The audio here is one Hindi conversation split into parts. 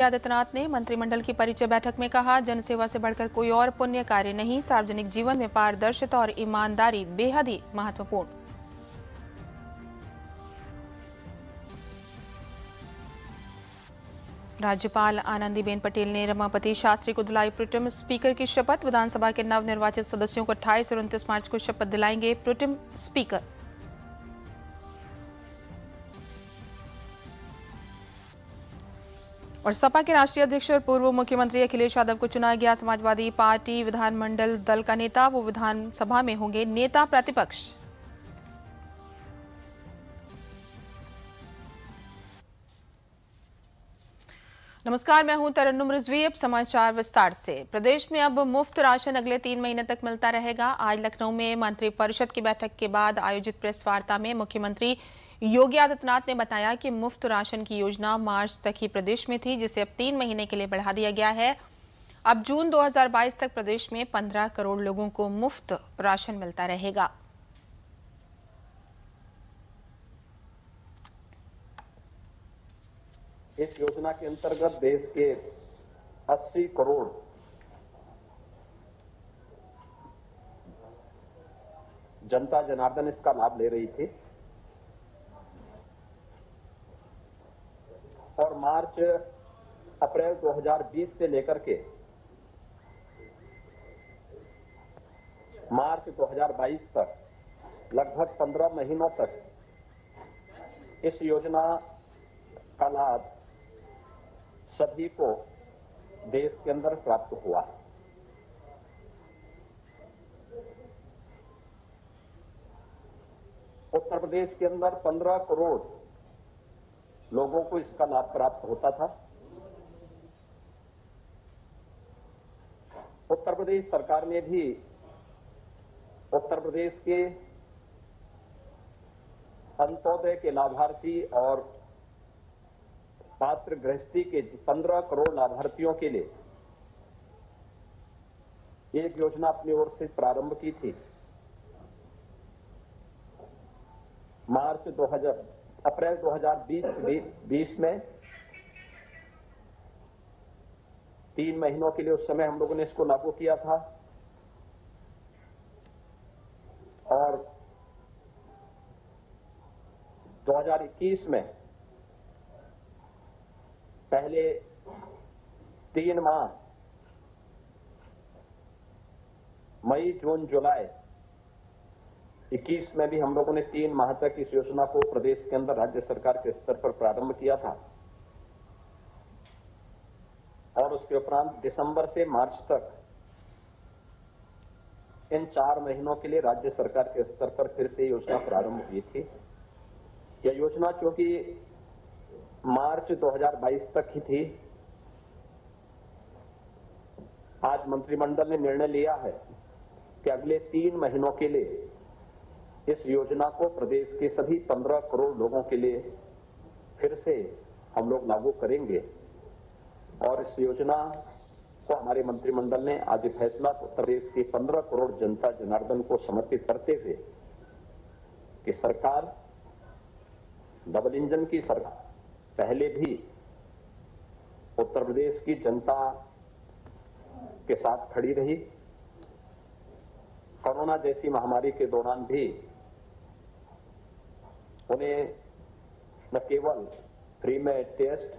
आदित्यनाथ ने मंत्रिमंडल की परिचय बैठक में कहा, जनसेवा से बढ़कर कोई और पुण्य कार्य नहीं। सार्वजनिक जीवन में पारदर्शिता और ईमानदारी बेहद ही महत्वपूर्ण। राज्यपाल आनंदीबेन पटेल ने रमापति शास्त्री को दिलाई प्रोटेम स्पीकर की शपथ। विधानसभा के नवनिर्वाचित सदस्यों को 28 और 29 मार्च को शपथ दिलाएंगे प्रोटेम स्पीकर। और सपा के राष्ट्रीय अध्यक्ष और पूर्व मुख्यमंत्री अखिलेश यादव को चुना गया समाजवादी पार्टी विधानमंडल दल का नेता। वो विधानसभा में होंगे नेता प्रतिपक्ष। नमस्कार, मैं हूं तरन्नुम रिजवी। अब समाचार विस्तार से। प्रदेश में अब मुफ्त राशन अगले 3 महीने तक मिलता रहेगा। आज लखनऊ में मंत्रिपरिषद की बैठक के बाद आयोजित प्रेस वार्ता में मुख्यमंत्री योगी आदित्यनाथ ने बताया कि मुफ्त राशन की योजना मार्च तक ही प्रदेश में थी, जिसे अब 3 महीने के लिए बढ़ा दिया गया है। अब जून 2022 तक प्रदेश में 15 करोड़ लोगों को मुफ्त राशन मिलता रहेगा। इस योजना के अंतर्गत देश के 80 करोड़ जनता जनार्दन इसका लाभ ले रही थी और मार्च अप्रैल 2020 से लेकर के मार्च 2022 तक लगभग 15 महीनों तक इस योजना का लाभ सभी को देश के अंदर प्राप्त हुआ। उत्तर प्रदेश के अंदर 15 करोड़ लोगों को इसका लाभ प्राप्त होता था। उत्तर प्रदेश सरकार ने भी उत्तर प्रदेश के अंत्योदय के लाभार्थी और पात्र गृहस्थी के 15 करोड़ लाभार्थियों के लिए एक योजना अपनी ओर से प्रारंभ की थी। अप्रैल 2020 में 3 महीनों के लिए उस समय हम लोगों ने इसको लागू किया था और 2021 में पहले 3 माह मई, जून, जुलाई 21 में भी हम लोगों ने 3 माह तक इस योजना को प्रदेश के अंदर राज्य सरकार के स्तर पर प्रारंभ किया था और उसके उपरांत दिसंबर से मार्च तक इन 4 महीनों के लिए राज्य सरकार के स्तर पर फिर से योजना प्रारंभ हुई थी। यह योजना चूंकि मार्च 2022 तक ही थी, आज मंत्रिमंडल ने निर्णय लिया है कि अगले 3 महीनों के लिए इस योजना को प्रदेश के सभी 15 करोड़ लोगों के लिए फिर से हम लोग लागू करेंगे और इस योजना को हमारे मंत्रिमंडल ने आज फैसला उत्तर प्रदेश के 15 करोड़ जनता जनार्दन को समर्पित करते हुए कि सरकार डबल इंजन की सरकार पहले भी उत्तर प्रदेश की जनता के साथ खड़ी रही। कोरोना जैसी महामारी के दौरान भी उन्हें न केवल फ्री में टेस्ट,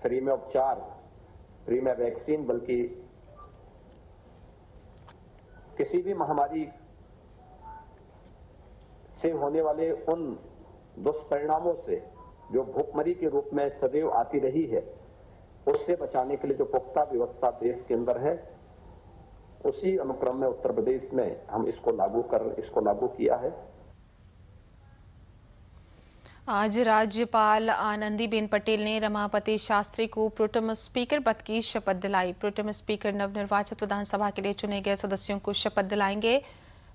फ्री में उपचार, फ्री में वैक्सीन, बल्कि किसी भी महामारी से होने वाले उन दुष्परिणामों से जो भूखमरी के रूप में सदैव आती रही है, उससे बचाने के लिए जो पुख्ता व्यवस्था देश के अंदर है, उसी अनुक्रम में उत्तर प्रदेश में हम इसको लागू किया है। आज राज्यपाल आनंदीबेन पटेल ने रमापति शास्त्री को प्रोटेम स्पीकर पद की शपथ दिलाई। प्रोटेम स्पीकर नवनिर्वाचित विधानसभा के लिए चुने गए सदस्यों को शपथ दिलाएंगे।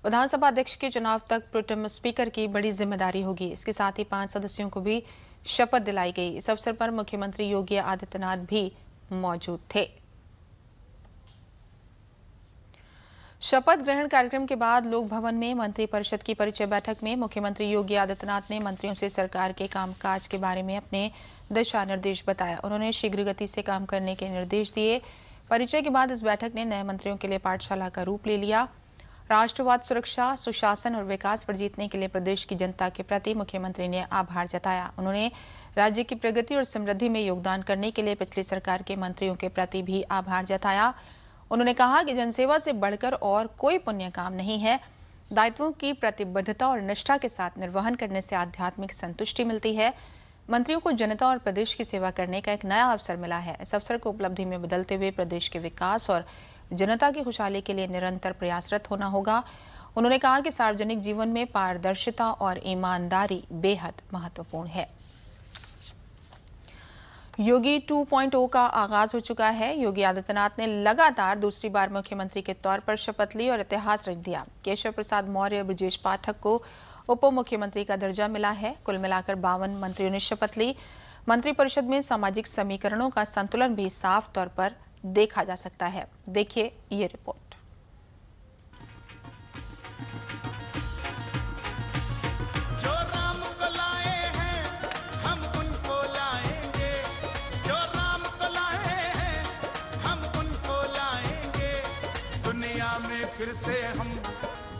विधानसभा अध्यक्ष के चुनाव तक प्रोटेम स्पीकर की बड़ी जिम्मेदारी होगी। इसके साथ ही 5 सदस्यों को भी शपथ दिलाई गई। इस अवसर पर मुख्यमंत्री योगी आदित्यनाथ भी मौजूद थे। शपथ ग्रहण कार्यक्रम के बाद लोक भवन में मंत्री परिषद की परिचय बैठक में मुख्यमंत्री योगी आदित्यनाथ ने मंत्रियों से सरकार के कामकाज के बारे में अपने दिशा निर्देश बताया। उन्होंने शीघ्र गति से काम करने के निर्देश दिए। परिचय के बाद इस बैठक ने नए मंत्रियों के लिए पाठशाला का रूप ले लिया। राष्ट्रवाद, सुरक्षा, सुशासन और विकास पर जीतने के लिए प्रदेश की जनता के प्रति मुख्यमंत्री ने आभार जताया। उन्होंने राज्य की प्रगति और समृद्धि में योगदान करने के लिए पिछली सरकार के मंत्रियों के प्रति भी आभार जताया। उन्होंने कहा कि जनसेवा से बढ़कर और कोई पुण्य काम नहीं है। दायित्वों की प्रतिबद्धता और निष्ठा के साथ निर्वहन करने से आध्यात्मिक संतुष्टि मिलती है। मंत्रियों को जनता और प्रदेश की सेवा करने का एक नया अवसर मिला है। इस अवसर को उपलब्धि में बदलते हुए प्रदेश के विकास और जनता की खुशहाली के लिए निरंतर प्रयासरत होना होगा। उन्होंने कहा कि सार्वजनिक जीवन में पारदर्शिता और ईमानदारी बेहद महत्वपूर्ण है। योगी 2.0 का आगाज हो चुका है। योगी आदित्यनाथ ने लगातार दूसरी बार मुख्यमंत्री के तौर पर शपथ ली और इतिहास रच दिया। केशव प्रसाद मौर्य और ब्रजेश पाठक को उप मुख्यमंत्री का दर्जा मिला है। कुल मिलाकर 52 मंत्रियों ने शपथ ली। मंत्रिपरिषद में सामाजिक समीकरणों का संतुलन भी साफ तौर पर देखा जा सकता है। देखिए ये रिपोर्ट।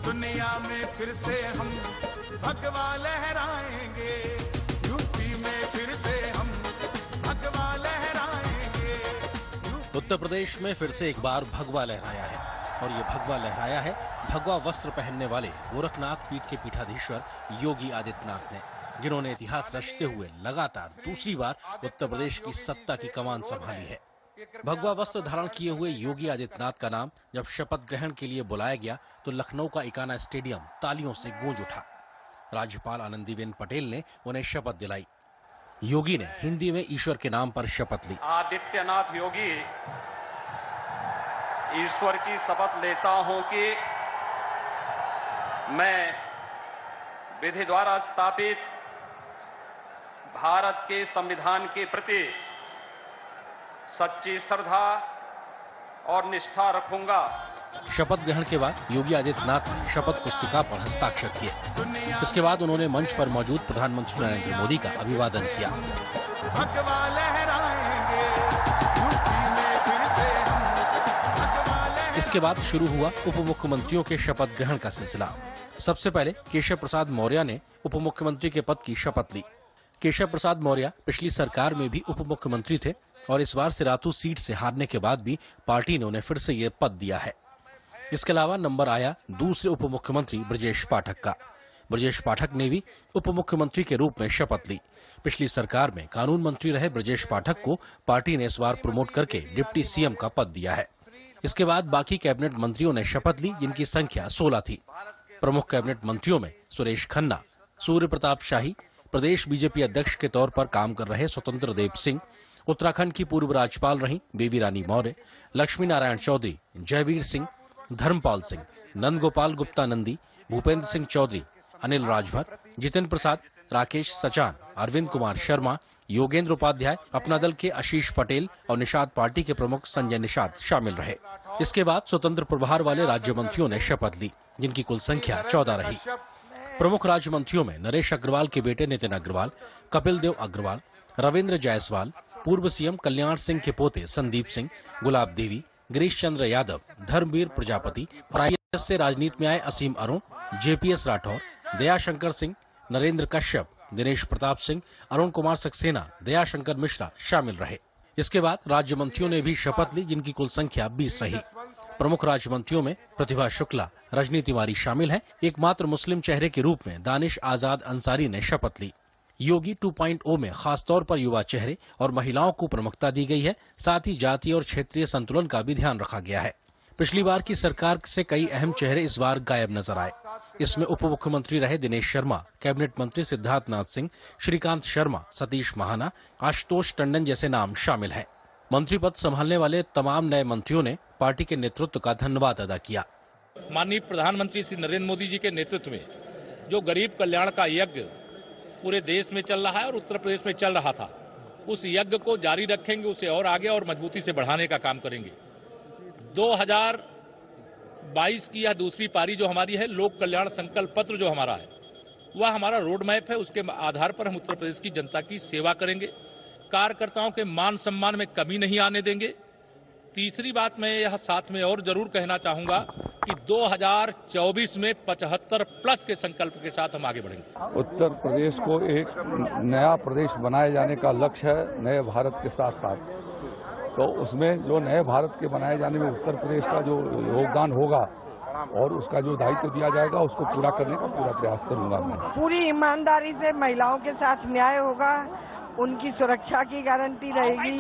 दुनिया में फिर से हम भगवा लहराएंगे। यूपी में फिर से हम भगवा लहराएंगे। उत्तर प्रदेश में फिर से एक बार भगवा लहराया है और ये भगवा लहराया है भगवा वस्त्र पहनने वाले गोरखनाथ पीठ के पीठाधीश्वर योगी आदित्यनाथ ने, जिन्होंने इतिहास रचते हुए लगातार दूसरी बार उत्तर प्रदेश की सत्ता की कमान संभाली है। भगवा वस्त्र धारण किए हुए योगी आदित्यनाथ का नाम जब शपथ ग्रहण के लिए बुलाया गया तो लखनऊ का इकाना स्टेडियम तालियों से गूंज उठा। राज्यपाल आनंदीबेन पटेल ने उन्हें शपथ दिलाई। योगी ने हिंदी में ईश्वर के नाम पर शपथ ली। आदित्यनाथ योगी ईश्वर की शपथ लेता हूं कि मैं विधि द्वारा स्थापित भारत के संविधान के प्रति सच्ची श्रद्धा और निष्ठा रखूंगा। शपथ ग्रहण के बाद योगी आदित्यनाथ ने शपथ पुस्तिका पर हस्ताक्षर किए। इसके बाद उन्होंने मंच पर मौजूद प्रधानमंत्री नरेंद्र मोदी का अभिवादन किया। इसके बाद शुरू हुआ उप मुख्यमंत्रियों के शपथ ग्रहण का सिलसिला। सबसे पहले केशव प्रसाद मौर्य ने उप मुख्यमंत्री के पद की शपथ ली। केशव प्रसाद मौर्य पिछली सरकार में भी उप मुख्यमंत्री थे और इस बार सिराथू सीट से हारने के बाद भी पार्टी ने उन्हें फिर से ये पद दिया है। इसके अलावा नंबर आया दूसरे उप मुख्यमंत्री ब्रजेश पाठक का। ब्रजेश पाठक ने भी उप मुख्यमंत्री के रूप में शपथ ली। पिछली सरकार में कानून मंत्री रहे ब्रजेश पाठक को पार्टी ने इस बार प्रमोट करके डिप्टी सीएम का पद दिया है। इसके बाद बाकी कैबिनेट मंत्रियों ने शपथ ली, जिनकी संख्या 16 थी। प्रमुख कैबिनेट मंत्रियों में सुरेश खन्ना, सूर्य प्रताप शाही, प्रदेश बीजेपी अध्यक्ष के तौर पर काम कर रहे स्वतंत्र देव सिंह, उत्तराखंड की पूर्व राज्यपाल रही बेबी रानी मौर्य, लक्ष्मी नारायण चौधरी, जयवीर सिंह, धर्मपाल सिंह, नंदगोपाल गुप्ता नंदी, भूपेंद्र सिंह चौधरी, अनिल राजभर, जितेंद्र प्रसाद, राकेश सचान, अरविंद कुमार शर्मा, योगेंद्र उपाध्याय, अपना दल के आशीष पटेल और निषाद पार्टी के प्रमुख संजय निषाद शामिल रहे। इसके बाद स्वतंत्र प्रभार वाले राज्य मंत्रियों ने शपथ ली, जिनकी कुल संख्या 14 रही। प्रमुख राज्य मंत्रियों में नरेश अग्रवाल के बेटे नितिन अग्रवाल, कपिल देव अग्रवाल, रविंद्र जायसवाल, पूर्व सीएम कल्याण सिंह के पोते संदीप सिंह, गुलाब देवी, गिरीश चंद्र यादव, धर्मवीर प्रजापति और आईएएस से राजनीति में आए असीम अरुण, जेपीएस राठौर, दयाशंकर सिंह, नरेंद्र कश्यप, दिनेश प्रताप सिंह, अरुण कुमार सक्सेना, दयाशंकर मिश्रा शामिल रहे। इसके बाद राज्य मंत्रियों ने भी शपथ ली, जिनकी कुल संख्या 20 रही। प्रमुख राज्य मंत्रियों में प्रतिभा शुक्ला, रजनी तिवारी शामिल हैं। एकमात्र मुस्लिम चेहरे के रूप में दानिश आजाद अंसारी ने शपथ ली। योगी 2.0 में खासतौर पर युवा चेहरे और महिलाओं को प्रमुखता दी गई है। साथ ही जातीय और क्षेत्रीय संतुलन का भी ध्यान रखा गया है। पिछली बार की सरकार से कई अहम चेहरे इस बार गायब नजर आए। इसमें उप मुख्यमंत्री रहे दिनेश शर्मा, कैबिनेट मंत्री सिद्धार्थ नाथ सिंह, श्रीकांत शर्मा, सतीश महाना, आशुतोष टंडन जैसे नाम शामिल हैं। मंत्री पद संभालने वाले तमाम नए मंत्रियों ने पार्टी के नेतृत्व का धन्यवाद अदा किया। माननीय प्रधानमंत्री श्री नरेंद्र मोदी जी के नेतृत्व में जो गरीब कल्याण का यज्ञ पूरे देश में चल रहा है और उत्तर प्रदेश में चल रहा था, उस यज्ञ को जारी रखेंगे, उसे और आगे और मजबूती से बढ़ाने का काम करेंगे। 22 की यह दूसरी पारी जो हमारी है, लोक कल्याण संकल्प पत्र जो हमारा है, वह हमारा रोड मैप है। उसके आधार पर हम उत्तर प्रदेश की जनता की सेवा करेंगे, कार्यकर्ताओं के मान सम्मान में कमी नहीं आने देंगे। तीसरी बात मैं यह साथ में और जरूर कहना चाहूंगा कि 2024 में 75+ के संकल्प के साथ हम आगे बढ़ेंगे। उत्तर प्रदेश को एक नया प्रदेश बनाए जाने का लक्ष्य है, नए भारत के साथ साथ। तो उसमें जो नए भारत के बनाए जाने में उत्तर प्रदेश का जो योगदान होगा और उसका जो दायित्व दिया जाएगा, उसको पूरा करने का पूरा प्रयास करूंगा मैं। पूरी ईमानदारी से महिलाओं के साथ न्याय होगा, उनकी सुरक्षा की गारंटी रहेगी,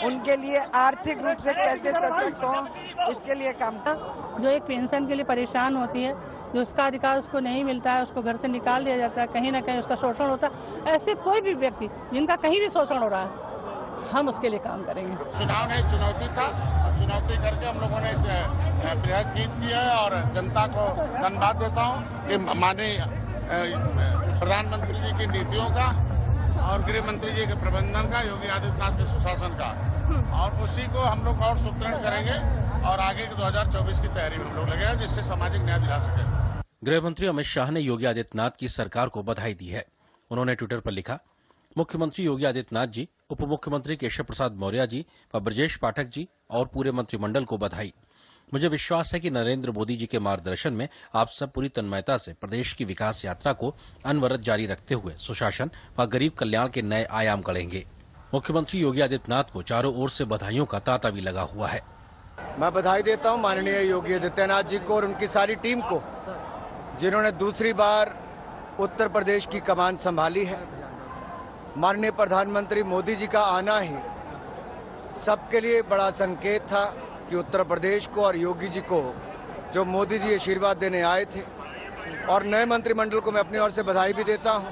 उनके लिए आर्थिक रूप से कैसे सशक्त हो, इसके लिए काम। जो एक पेंशन के लिए परेशान होती है, जो उसका अधिकार उसको नहीं मिलता है, उसको घर से निकाल दिया जाता है, कहीं ना कहीं उसका शोषण होता है, ऐसे कोई भी व्यक्ति जिनका कहीं भी शोषण हो रहा है, हम उसके लिए काम करेंगे। चुनाव नहीं चुनौती था, और चुनौती करके हम लोगों ने बृहद जीत की है और जनता को धन्यवाद देता हूँ कि माननीय प्रधानमंत्री जी की नीतियों का और गृह मंत्री जी के प्रबंधन का, योगी आदित्यनाथ के सुशासन का, और उसी को हम लोग और सुदृढ़ करेंगे और आगे के 2024 की तैयारी में हम लोग लगे हैं, जिससे सामाजिक न्याय दिला सके। गृह मंत्री अमित शाह ने योगी आदित्यनाथ की सरकार को बधाई दी है। उन्होंने ट्विटर पर लिखा, मुख्यमंत्री योगी आदित्यनाथ जी, उप मुख्यमंत्री केशव प्रसाद मौर्य जी व ब्रजेश पाठक जी और पूरे मंत्रिमंडल को बधाई। मुझे विश्वास है कि नरेंद्र मोदी जी के मार्गदर्शन में आप सब पूरी तन्मयता से प्रदेश की विकास यात्रा को अनवरत जारी रखते हुए सुशासन व गरीब कल्याण के नए आयाम गढ़ेंगे। मुख्यमंत्री योगी आदित्यनाथ को चारों ओर से बधाइयों का तांता भी लगा हुआ है। मैं बधाई देता हूं माननीय योगी आदित्यनाथ जी को और उनकी सारी टीम को, जिन्होंने दूसरी बार उत्तर प्रदेश की कमान संभाली है। माननीय प्रधानमंत्री मोदी जी का आना ही सबके लिए बड़ा संकेत था कि उत्तर प्रदेश को और योगी जी को जो मोदी जी आशीर्वाद देने आए थे, और नए मंत्रिमंडल को मैं अपनी ओर से बधाई भी देता हूं,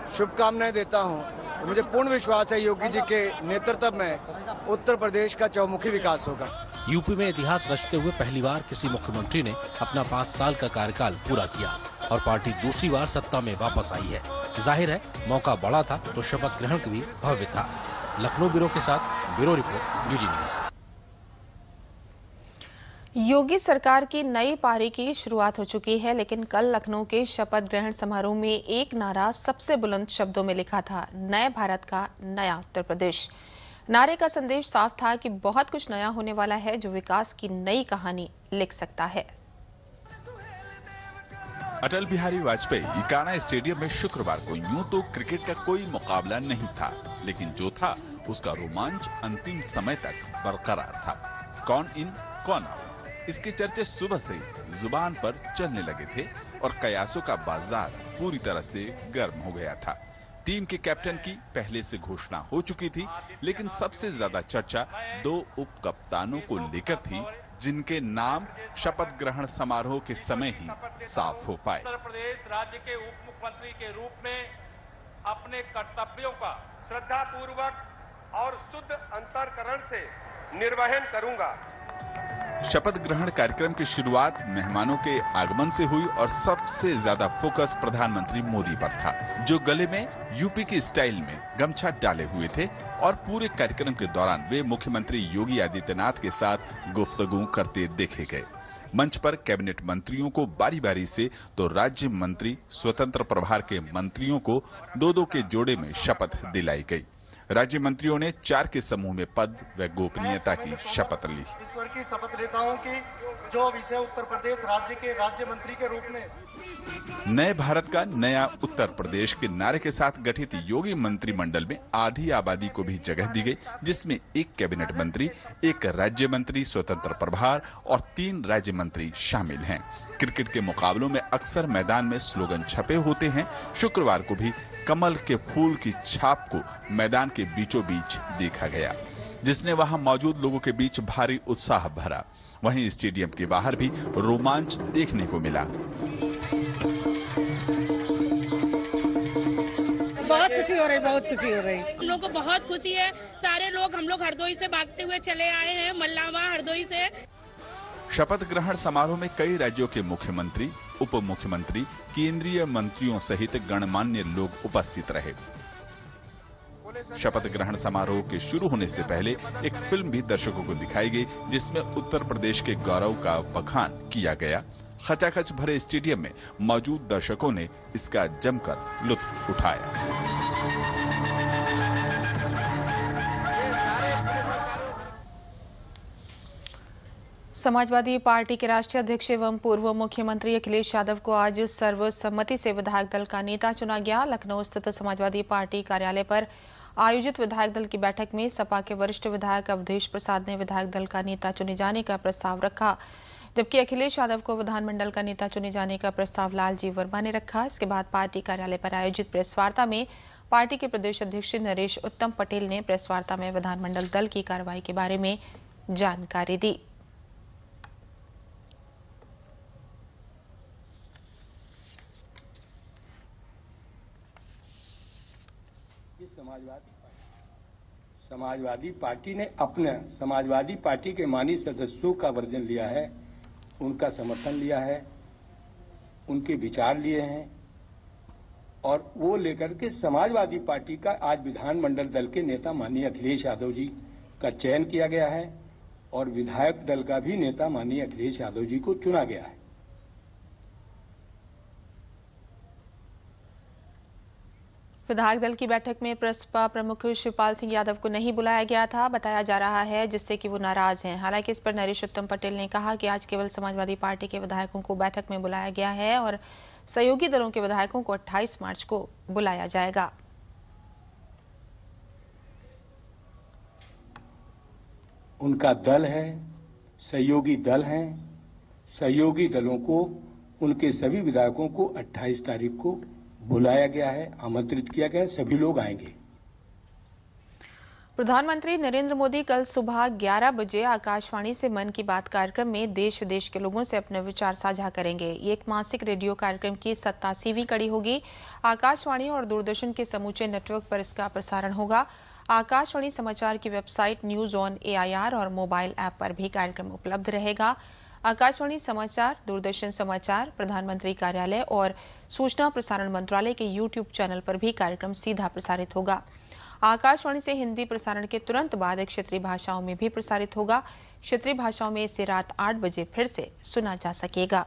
शुभकामनाएं देता हूं। तो मुझे पूर्ण विश्वास है योगी जी के नेतृत्व में उत्तर प्रदेश का चौमुखी विकास होगा। यूपी में इतिहास रचते हुए पहली बार किसी मुख्यमंत्री ने अपना 5 साल का कार्यकाल पूरा किया और पार्टी दूसरी बार सत्ता में वापस आई है। जाहिर है मौका बड़ा था तो शपथ ग्रहण भी भव्य था। लखनऊ ब्यूरो के साथ ब्यूरो रिपोर्ट, डीडी न्यूज। योगी सरकार की नई पारी की शुरुआत हो चुकी है, लेकिन कल लखनऊ के शपथ ग्रहण समारोह में एक नारा सबसे बुलंद शब्दों में लिखा था, नए भारत का नया उत्तर प्रदेश। नारे का संदेश साफ था कि बहुत कुछ नया होने वाला है जो विकास की नई कहानी लिख सकता है। अटल बिहारी वाजपेयी इकाना स्टेडियम में शुक्रवार को यूं तो क्रिकेट का कोई मुकाबला नहीं था, लेकिन जो था उसका रोमांच अंतिम समय तक बरकरार था। कौन इन कौन आउट, इसके चर्चे सुबह से जुबान पर चलने लगे थे और कयासों का बाजार पूरी तरह से गर्म हो गया था। टीम के कैप्टन की पहले से घोषणा हो चुकी थी, लेकिन सबसे ज्यादा चर्चा 2 उप कप्तानों को लेकर थी, जिनके नाम शपथ ग्रहण समारोह के समय ही साफ हो पाए। उत्तर प्रदेश राज्य के उप मुख्यमंत्री के रूप में अपने कर्तव्यों का श्रद्धा पूर्वक और शुद्ध अंतःकरण से निर्वहन करूंगा। शपथ ग्रहण कार्यक्रम की शुरुआत मेहमानों के आगमन से हुई और सबसे ज्यादा फोकस प्रधानमंत्री मोदी पर था, जो गले में यूपी की स्टाइल में गमछा डाले हुए थे और पूरे कार्यक्रम के दौरान वे मुख्यमंत्री योगी आदित्यनाथ के साथ गुफ्तगू करते देखे गए। मंच पर कैबिनेट मंत्रियों को बारी बारी से तो राज्य मंत्री, स्वतंत्र प्रभार के मंत्रियों को 2-2 के जोड़े में शपथ दिलाई गई। राज्य मंत्रियों ने 4 के समूह में पद व गोपनीयता की शपथ ली। ईश्वर की शपथ लेता हूं कि जो विषय उत्तर प्रदेश राज्य के राज्य मंत्री के रूप में नए भारत का नया उत्तर प्रदेश के नारे के साथ गठित योगी मंत्रिमंडल में आधी आबादी को भी जगह दी गई, जिसमें 1 कैबिनेट मंत्री, 1 राज्य मंत्री, स्वतंत्र प्रभार और 3 राज्य मंत्री शामिल हैं। क्रिकेट के मुकाबलों में अक्सर मैदान में स्लोगन छपे होते हैं। शुक्रवार को भी कमल के फूल की छाप को मैदान के बीचों बीच देखा गया, जिसने वहां मौजूद लोगों के बीच भारी उत्साह भरा। वहीं स्टेडियम के बाहर भी रोमांच देखने को मिला। बहुत खुशी हो रही, बहुत खुशी हो रही। हम लोग को बहुत खुशी है। सारे लोग, हम लोग हरदोई से भागते हुए चले आए हैं, मल्लावा हरदोई से। शपथ ग्रहण समारोह में कई राज्यों के मुख्यमंत्री, उप मुख्यमंत्री, केंद्रीय मंत्रियों सहित गणमान्य लोग उपस्थित रहे। शपथ ग्रहण समारोह के शुरू होने से पहले एक फिल्म भी दर्शकों को दिखाई गई, जिसमें उत्तर प्रदेश के गौरव का बखान किया गया। खचाखच भरे स्टेडियम में मौजूद दर्शकों ने इसका जमकर लुत्फ उठाया। समाजवादी पार्टी के राष्ट्रीय अध्यक्ष एवं पूर्व मुख्यमंत्री अखिलेश यादव को आज सर्वसम्मति से विधायक दल का नेता चुना गया। लखनऊ स्थित समाजवादी पार्टी कार्यालय पर आयोजित विधायक दल की बैठक में सपा के वरिष्ठ विधायक अवधेश प्रसाद ने विधायक दल का नेता चुने जाने का प्रस्ताव रखा, जबकि अखिलेश यादव को विधानमंडल का नेता चुने जाने का प्रस्ताव लालजी वर्मा ने रखा। इसके बाद पार्टी कार्यालय पर आयोजित प्रेस वार्ता में पार्टी के प्रदेश अध्यक्ष नरेश उत्तम पटेल ने प्रेस वार्ता में विधानमंडल दल की कार्रवाई के बारे में जानकारी दी। समाजवादी पार्टी ने अपने समाजवादी पार्टी के मानी सदस्यों का वर्जन लिया है, उनका समर्थन लिया है, उनके विचार लिए हैं और वो लेकर के समाजवादी पार्टी का आज विधानमंडल दल के नेता माननीय अखिलेश यादव जी का चयन किया गया है और विधायक दल का भी नेता माननीय अखिलेश यादव जी को चुना गया है। विधायक दल की बैठक में प्रसपा प्रमुख शिवपाल सिंह यादव को नहीं बुलाया गया था, बताया जा रहा है, जिससे कि वो नाराज हैं। हालांकि इस पर नरेश उत्तम पटेल ने कहा कि आज केवल समाजवादी पार्टी के विधायकों को बैठक में बुलाया गया है और सहयोगी दलों के विधायकों को 28 मार्च को बुलाया जाएगा। उनका दल है, सहयोगी दल हैं, सहयोगी दलों को उनके सभी विधायकों को 28 तारीख को बुलाया गया है, आमंत्रित किया गया है, सभी लोग आएंगे। प्रधानमंत्री नरेंद्र मोदी कल सुबह 11 बजे आकाशवाणी से मन की बात कार्यक्रम में देश विदेश के लोगों से अपने विचार साझा करेंगे। ये एक मासिक रेडियो कार्यक्रम की 87वीं कड़ी होगी। आकाशवाणी और दूरदर्शन के समूचे नेटवर्क पर इसका प्रसारण होगा। आकाशवाणी समाचार की वेबसाइट न्यूज ऑन AIR और मोबाइल ऐप पर भी कार्यक्रम उपलब्ध रहेगा। आकाशवाणी समाचार, दूरदर्शन समाचार, प्रधानमंत्री कार्यालय और सूचना प्रसारण मंत्रालय के YouTube चैनल पर भी कार्यक्रम सीधा प्रसारित होगा। आकाशवाणी से हिंदी प्रसारण के तुरंत बाद क्षेत्रीय भाषाओं में भी प्रसारित होगा। क्षेत्रीय भाषाओं में इसे रात 8 बजे फिर से सुना जा सकेगा।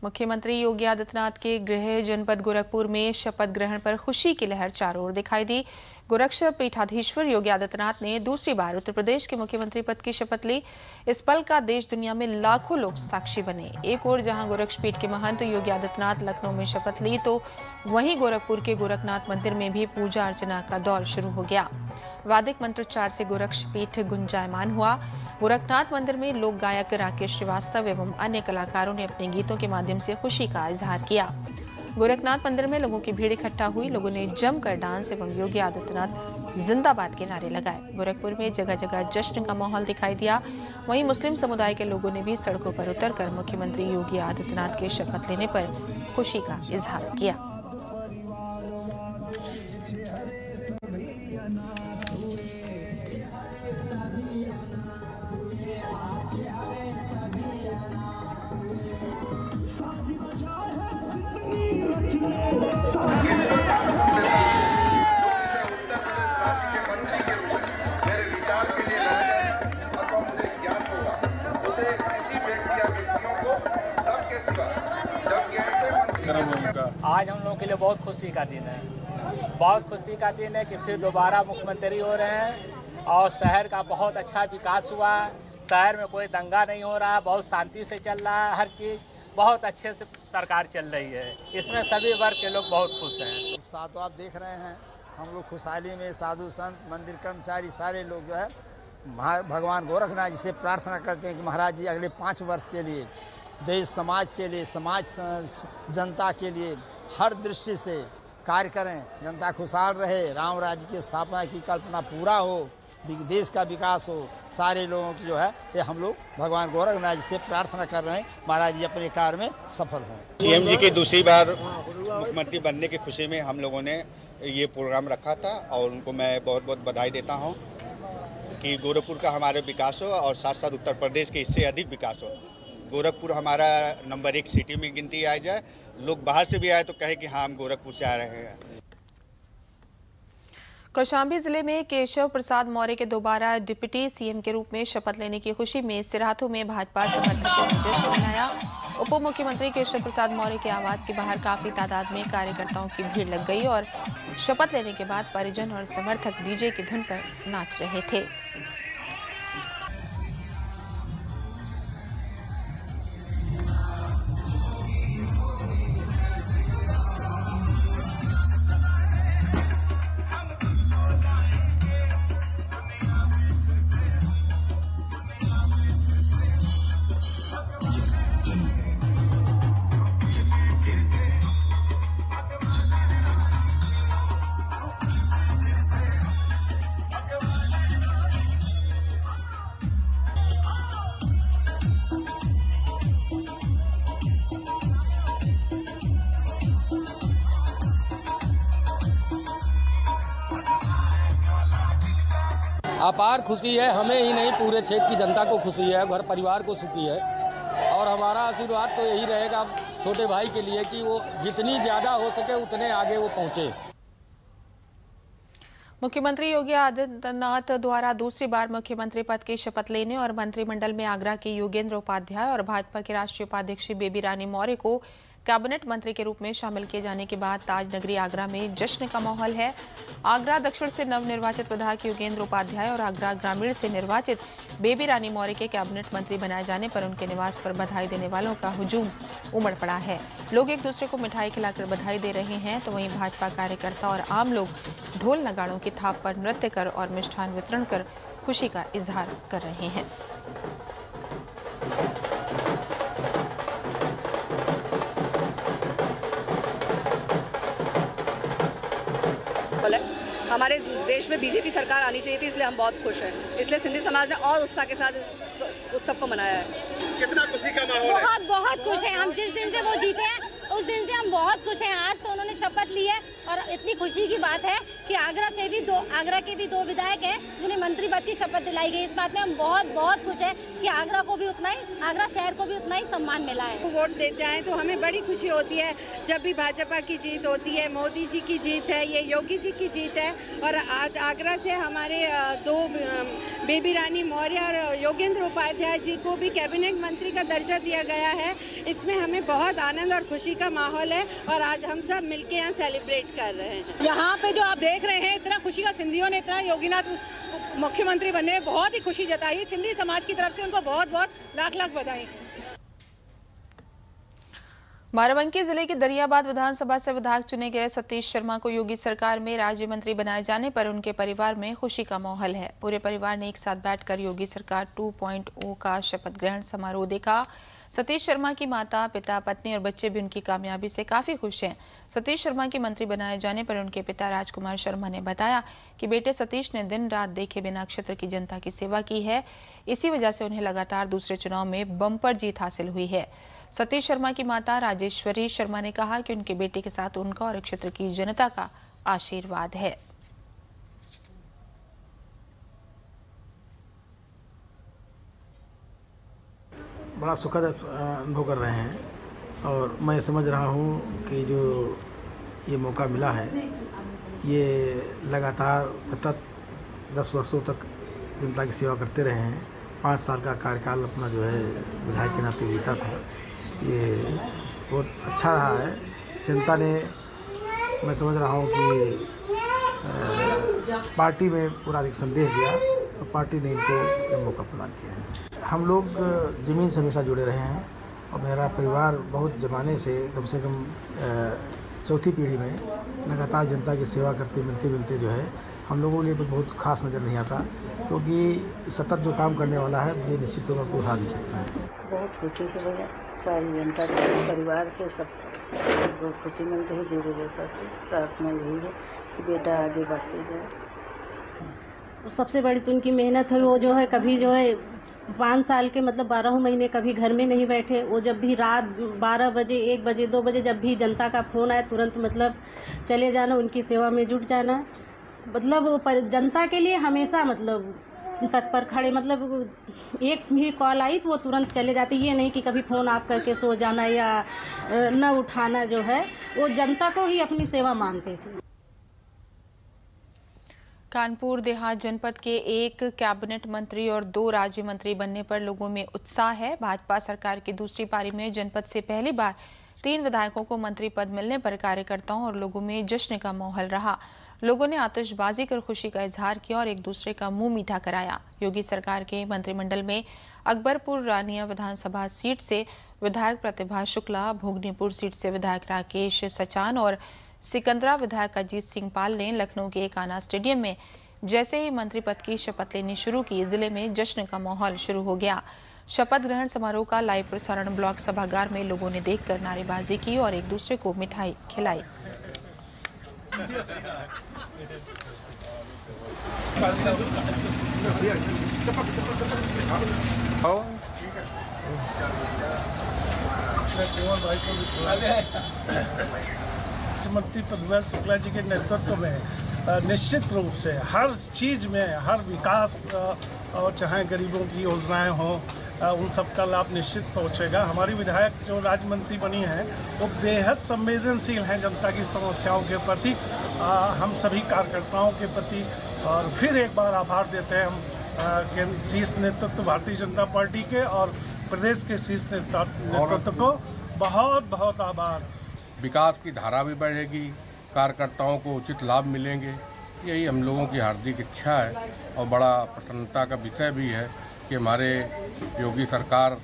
मुख्यमंत्री योगी आदित्यनाथ के गृह जनपद गोरखपुर में शपथ ग्रहण पर खुशी की लहर चारों ओर दिखाई दी। गोरक्ष पीठाधीश्वर योगी आदित्यनाथ ने दूसरी बार उत्तर प्रदेश के मुख्यमंत्री पद की शपथ ली। इस पल का देश दुनिया में लाखों लोग साक्षी बने। एक ओर जहां गोरक्ष पीठ के महंत योगी आदित्यनाथ लखनऊ में शपथ ली, तो वहीं गोरखपुर के गोरखनाथ मंदिर में भी पूजा अर्चना का दौर शुरू हो गया। वैदिक मंत्रोच्चार से गोरक्ष पीठ गुंजायमान हुआ। गोरखनाथ मंदिर में लोक गायक राकेश श्रीवास्तव एवं अन्य कलाकारों ने अपने गीतों के माध्यम से खुशी का इजहार किया। गोरखनाथ मंदिर में लोगों की भीड़ इकट्ठा हुई। लोगों ने जमकर डांस एवं योगी आदित्यनाथ जिंदाबाद के नारे लगाए। गोरखपुर में जगह जगह जश्न का माहौल दिखाई दिया। वहीं मुस्लिम समुदाय के लोगों ने भी सड़कों पर उतरकर मुख्यमंत्री योगी आदित्यनाथ के शपथ लेने पर खुशी का इजहार किया। आज हम लोगों के लिए बहुत खुशी का दिन है, बहुत खुशी का दिन है कि फिर दोबारा मुख्यमंत्री हो रहे हैं और शहर का बहुत अच्छा विकास हुआ। शहर में कोई दंगा नहीं हो रहा, बहुत शांति से चल रहा है, हर चीज़ बहुत अच्छे से सरकार चल रही है। इसमें सभी वर्ग के लोग बहुत खुश हैं। साथ आप देख रहे हैं, हम लोग खुशहाली में साधु संत मंदिर कर्मचारी सारे लोग जो है भगवान गोरखनाथ जी से प्रार्थना करते हैं कि महाराज जी अगले 5 वर्ष के लिए देश समाज के लिए, समाज जनता के लिए हर दृष्टि से कार्य करें, जनता खुशहाल रहे, राम राज्य की स्थापना की कल्पना पूरा हो, देश का विकास हो। सारे लोगों की जो है ये हम लोग भगवान गोरखनाथ जी से प्रार्थना कर रहे हैं, महाराज जी अपने कार्य में सफल हों। CM जी के दूसरी बार मुख्यमंत्री बनने की खुशी में हम लोगों ने ये प्रोग्राम रखा था और उनको मैं बहुत बहुत बधाई देता हूँ कि गोरखपुर का हमारे विकास हो और साथ साथ उत्तर प्रदेश के इससे अधिक विकास हो। गोरखपुर हमारा नंबर 1 सिटी में गिनती आ जाए लोग बाहर से भी आए तो कहे कि हाँ हम गोरखपुर से आ रहे हैं। कौशाम्बी जिले में केशव प्रसाद मौर्य के दोबारा डिप्टी सीएम के रूप में शपथ लेने की खुशी में सिराथू में भाजपा समर्थकों ने जश्न मनाया। उप मुख्यमंत्री केशव प्रसाद मौर्य के आवास के बाहर काफी तादाद में कार्यकर्ताओं की भीड़ लग गई और शपथ लेने के बाद परिजन और समर्थक डीजे की धुन पर नाच रहे थे। अपार खुशी है, हमें ही नहीं पूरे क्षेत्र की जनता को खुशी है, घर परिवार को सुखी है और हमारा आशीर्वाद तो यही रहेगा छोटे भाई के लिए कि वो जितनी ज़्यादा हो सके उतने आगे वो पहुँचे। मुख्यमंत्री योगी आदित्यनाथ द्वारा दूसरी बार मुख्यमंत्री पद की शपथ लेने और मंत्रिमंडल में आगरा के योगेंद्र उपाध्याय और भाजपा के राष्ट्रीय उपाध्यक्ष बेबी रानी मौर्य को कैबिनेट मंत्री के रूप में शामिल किए जाने के बाद ताजनगरी आगरा में जश्न का माहौल है। आगरा दक्षिण से नवनिर्वाचित विधायक योगेंद्र उपाध्याय और आगरा ग्रामीण से निर्वाचित बेबी रानी मौर्य के कैबिनेट मंत्री बनाए जाने पर उनके निवास पर बधाई देने वालों का हुजूम उमड़ पड़ा है। लोग एक दूसरे को मिठाई खिलाकर बधाई दे रहे हैं, तो वहीं भाजपा कार्यकर्ता और आम लोग ढोल नगाड़ों की थाप पर नृत्य कर और मिष्ठान वितरण कर खुशी का इजहार कर रहे हैं। हमारे देश में बीजेपी सरकार आनी चाहिए थी, इसलिए हम बहुत खुश हैं। इसलिए सिंधी समाज ने और उत्साह के साथ इस उत्सव को मनाया है। कितना खुशी का माहौल है? बहुत खुश हैं हम। जिस दिन से वो जीते हैं उस दिन से हम बहुत खुश हैं। आज तो उन्होंने शपथ ली है और इतनी खुशी की बात है कि आगरा के भी दो विधायक हैं जिन्हें मंत्री पद की शपथ दिलाई गई। इस बात में हम बहुत खुश हैं कि आगरा शहर को भी उतना ही सम्मान मिला है। वोट दे जाए तो हमें बड़ी खुशी होती है। जब भी भाजपा की जीत होती है, मोदी जी की जीत है, ये योगी जी की जीत है और आज आगरा से हमारे दो बेबी रानी मौर्य और योगेंद्र उपाध्याय जी को भी कैबिनेट मंत्री का दर्जा दिया गया है। इसमें हमें बहुत आनंद और खुशी का माहौल है और आज हम सब मिलके यहाँ सेलिब्रेट कर रहे हैं। यहाँ पे जो आप देख रहे हैं, इतना खुशी का सिंधियों ने इतना योगीनाथ मुख्यमंत्री बनने बहुत ही खुशी जताई। सिंधी समाज की तरफ से उनको बहुत लाख बधाई। बाराबंकी जिले के दरियाबाद विधानसभा से विधायक चुने गए सतीश शर्मा को योगी सरकार में राज्य मंत्री बनाए जाने पर उनके परिवार में खुशी का माहौल है। पूरे परिवार ने एक साथ बैठकर योगी सरकार 2.0 का शपथ ग्रहण समारोह देखा। सतीश शर्मा की माता, पिता, पत्नी और बच्चे भी उनकी कामयाबी से काफी खुश हैं। सतीश शर्मा की मंत्री बनाए जाने पर उनके पिता राजकुमार शर्मा ने बताया कि बेटे सतीश ने दिन रात देखे बिना क्षेत्र की जनता की सेवा की है। इसी वजह से उन्हें लगातार दूसरे चुनाव में बम्पर जीत हासिल हुई है। सतीश शर्मा की माता राजेश्वरी शर्मा ने कहा कि उनके बेटे के साथ उनका और क्षेत्र की जनता का आशीर्वाद है। बड़ा सुखद अनुभव कर रहे हैं और मैं समझ रहा हूँ कि जो ये मौका मिला है, ये लगातार सतत 10 वर्षों तक जनता की सेवा करते रहे हैं। 5 साल का कार्यकाल अपना जो है विधायक के नाते बीता था, ये बहुत अच्छा रहा है। जनता ने, मैं समझ रहा हूँ कि पार्टी में पूरा एक संदेश दिया, तो पार्टी ने इनको ये मौका प्रदान किया है। हम लोग ज़मीन से हमेशा जुड़े रहे हैं और मेरा परिवार बहुत ज़माने से कम 4थी पीढ़ी में लगातार जनता की सेवा करते मिलते जो है हम लोगों के लिए तो बहुत खास नज़र नहीं आता, क्योंकि सतत जो काम करने वाला है ये निश्चित तौर पर उसको उठा नहीं सकता है। बहुत खुशी से बजा सारी जनता के परिवार के सब बहुत खुशी मिलती है। देवी देवता की प्रार्थना यही है कि बेटा आगे बढ़ते जाए। सबसे बड़ी तो उनकी मेहनत है। वो जो है कभी जो है 5 साल के 12 महीने कभी घर में नहीं बैठे। वो जब भी रात 12 बजे, 1 बजे, 2 बजे जब भी जनता का फ़ोन आए तुरंत चले जाना, उनकी सेवा में जुट जाना। जनता के लिए हमेशा तत्पर खड़े, मतलब एक भी कॉल आई तो वो तुरंत चले जाते। ये नहीं कि कभी फ़ोन आप करके सो जाना या न उठाना, जो है वो जनता को ही अपनी सेवा मानते थे। कानपुर देहात जनपद के एक कैबिनेट मंत्री और 2 राज्य मंत्री बनने पर लोगों में उत्साह है। भाजपा सरकार की दूसरी पारी में जनपद से पहली बार 3 विधायकों को मंत्री पद मिलने पर कार्यकर्ताओं और लोगों में जश्न का माहौल रहा। लोगों ने आतिशबाजी कर खुशी का इजहार किया और एक दूसरे का मुंह मीठा कराया। योगी सरकार के मंत्रिमंडल में अकबरपुर रानिया विधानसभा सीट से विधायक प्रतिभा शुक्ला, भोगनीपुर सीट से विधायक राकेश सचान और सिकंदरा विधायक अजीत सिंह पाल ने लखनऊ के कान्हा स्टेडियम में जैसे ही मंत्री पद की शपथ लेनी शुरू की, जिले में जश्न का माहौल शुरू हो गया। शपथ ग्रहण समारोह का लाइव प्रसारण ब्लॉक सभागार में लोगों ने देखकर नारेबाजी की और एक दूसरे को मिठाई खिलाई। मुख्यमंत्री प्रतिभा शुक्ला जी के नेतृत्व में निश्चित रूप से हर चीज में, हर विकास और चाहे गरीबों की योजनाएं हों, उन सब का लाभ निश्चित पहुंचेगा। हमारी विधायक जो राज्य मंत्री बनी हैं वो बेहद संवेदनशील हैं जनता की समस्याओं के प्रति, हम सभी कार्यकर्ताओं के प्रति। और फिर एक बार आभार देते हैं हम शीर्ष नेतृत्व भारतीय जनता पार्टी के और प्रदेश के शीर्ष नेतृत्व को बहुत बहुत आभार। विकास की धारा भी बढ़ेगी, कार्यकर्ताओं को उचित लाभ मिलेंगे, यही हम लोगों की हार्दिक इच्छा है। और बड़ा प्रसन्नता का विषय भी है कि हमारे योगी सरकार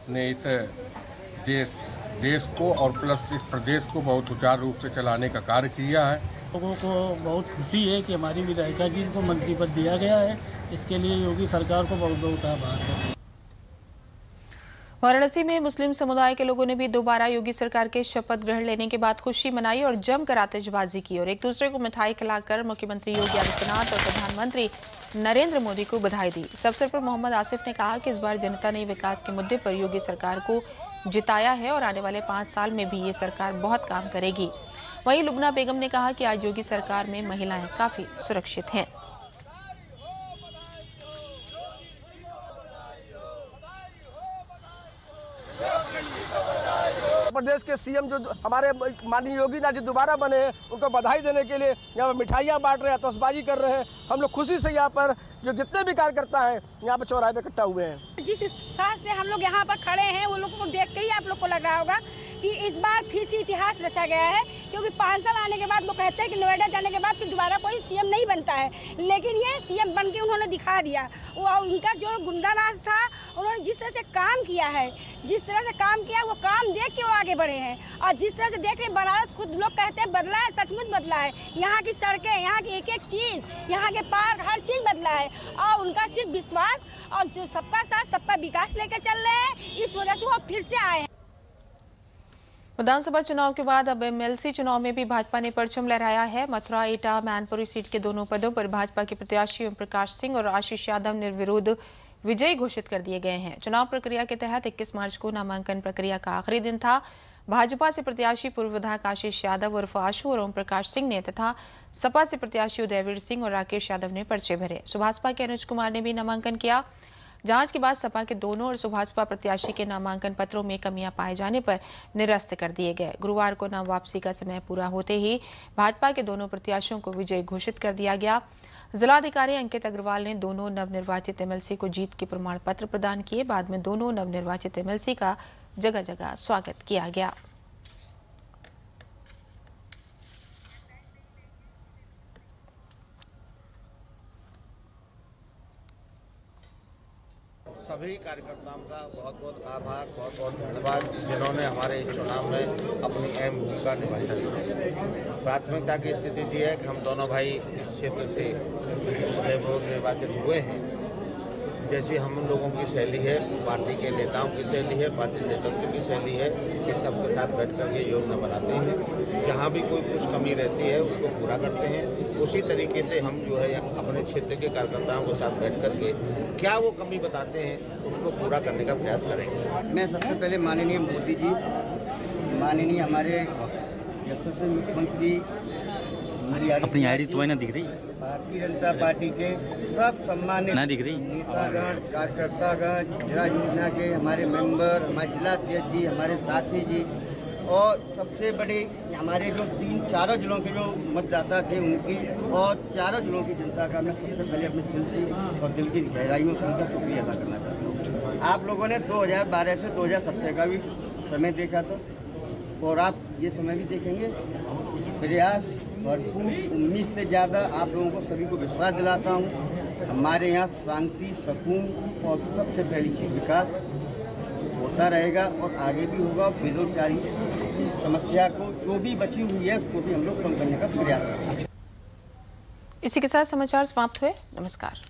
ने इस देश को और प्लस इस प्रदेश को बहुत सुचारू रूप से चलाने का कार्य किया है। लोगों को बहुत खुशी है कि हमारी विधायिका जी को मंत्री पद दिया गया है, इसके लिए योगी सरकार को बहुत बहुत आभार है। वाराणसी में मुस्लिम समुदाय के लोगों ने भी दोबारा योगी सरकार के शपथ ग्रहण लेने के बाद खुशी मनाई और जमकर आतिशबाजी की और एक दूसरे को मिठाई खिलाकर मुख्यमंत्री योगी आदित्यनाथ और प्रधानमंत्री नरेंद्र मोदी को बधाई दी। इस अवसर पर मोहम्मद आसिफ ने कहा कि इस बार जनता ने विकास के मुद्दे पर योगी सरकार को जिताया है और आने वाले 5 साल में भी ये सरकार बहुत काम करेगी। वहीं लुबना बेगम ने कहा कि आज योगी सरकार में महिलाएं काफी सुरक्षित हैं। प्रदेश के सीएम जो हमारे माननीय योगी नाथ जी दोबारा बने हैं, उनको बधाई देने के लिए यहाँ पर मिठाइयाँ बांट रहे हैं, आतिशबाजी कर रहे हैं। हम लोग खुशी से यहाँ पर जो जितने भी कार्यकर्ता हैं यहाँ पर चौराहे पे इकट्ठा हुए हैं। जिस उत्साह से हम लोग यहाँ पर खड़े हैं, वो लोग को देख के ही आप लोग को लग रहा होगा कि इस बार फिर से इतिहास रचा गया है, क्योंकि 5 साल आने के बाद लोग कहते हैं कि नोएडा जाने के बाद फिर दोबारा कोई सीएम नहीं बनता है, लेकिन ये सीएम बन के उन्होंने दिखा दिया। वो उनका जो गुंडाराज था, उन्होंने जिस तरह से काम किया है, जिस तरह से काम किया, वो काम देख के वो आगे बढ़े हैं। और जिस तरह से देख रहे बनारस, खुद लोग कहते हैं बदला है, सचमुच बदला है। यहाँ की सड़कें, यहाँ की एक एक चीज़, यहाँ के पार्क, हर चीज़ बदला है। और उनका सिर्फ विश्वास और जो सबका साथ सबका विकास लेकर चल रहे हैं, इस वजह से वो फिर से आए हैं। विधानसभा चुनाव के बाद अब एमएलसी चुनाव में भी भाजपा ने परचम लहराया है। मथुरा, एटा, मैनपुरी सीट के दोनों पदों पर भाजपा के प्रत्याशी ओम प्रकाश सिंह और आशीष यादव निर्विरोध विजयी घोषित कर दिए गए हैं। चुनाव प्रक्रिया के तहत 21 मार्च को नामांकन प्रक्रिया का आखिरी दिन था। भाजपा से प्रत्याशी पूर्व विधायक आशीष यादव उर्फ आशु और ओम प्रकाश सिंह ने तथा सपा से प्रत्याशी उदयवीर सिंह और राकेश यादव ने पर्चे भरे। सुभाषपा के अनुज कुमार ने भी नामांकन किया। जांच के बाद सपा के दोनों और सुभाषपा प्रत्याशी के नामांकन पत्रों में कमियां पाए जाने पर निरस्त कर दिए गए। गुरुवार को नाम वापसी का समय पूरा होते ही भाजपा के दोनों प्रत्याशियों को विजयी घोषित कर दिया गया। जिलाधिकारी अंकित अग्रवाल ने दोनों नवनिर्वाचित एमएलसी को जीत के प्रमाण पत्र प्रदान किए। बाद में दोनों नवनिर्वाचित एमएलसी का जगह जगह स्वागत किया गया। सभी कार्यकर्ताओं का बहुत बहुत आभार, बहुत बहुत धन्यवाद, जिन्होंने हमारे इस चुनाव में अपनी अहम भूमिका निभाई है। प्राथमिकता की स्थिति ये है कि हम दोनों भाई इस क्षेत्र से निर्वाचित हुए हैं। जैसी हम लोगों की शैली है, पार्टी के नेताओं की शैली है, पार्टी नेतृत्व की शैली है कि सबके साथ बैठ कर ये योजना बनाते हैं। जहाँ भी कोई कुछ कमी रहती है उसको पूरा करते हैं। उसी तरीके से हम जो है अपने क्षेत्र के कार्यकर्ताओं के साथ बैठ कर के क्या वो कमी बताते हैं उसको पूरा करने का प्रयास करेंगे। मैं सबसे पहले माननीय मोदी जी, माननीय हमारे यशस्वी मुख्यमंत्री अपनी आईडी तो ना दिख रही भारतीय जनता पार्टी के सब सम्मानित नेतागण, कार्यकर्तागण, जिला योजना के हमारे मेंबर, हमारे जिला अध्यक्ष जी, हमारे साथी जी और सबसे बड़े हमारे जो चारों जिलों के जो मतदाता थे उनकी और चारों जिलों की जनता का मैं सबसे पहले अपने दिल से और दिल की गहराइयों से उनका शुक्रिया अदा करना चाहता हूँ। आप लोगों ने 2012 से 2017 का भी समय देखा था और आप ये समय भी देखेंगे। प्रयास भरपूर, उम्मीद से ज़्यादा आप लोगों को सभी को विश्वास दिलाता हूँ। हमारे यहाँ शांति, सुकून और सबसे पहली चीज़ विकास होता रहेगा और आगे भी होगा। बेरोजगारी समस्या को जो भी बची हुई है उसको भी हम लोग कम करने का प्रयास करेंगे। इसी के साथ समाचार समाप्त हुए। नमस्कार।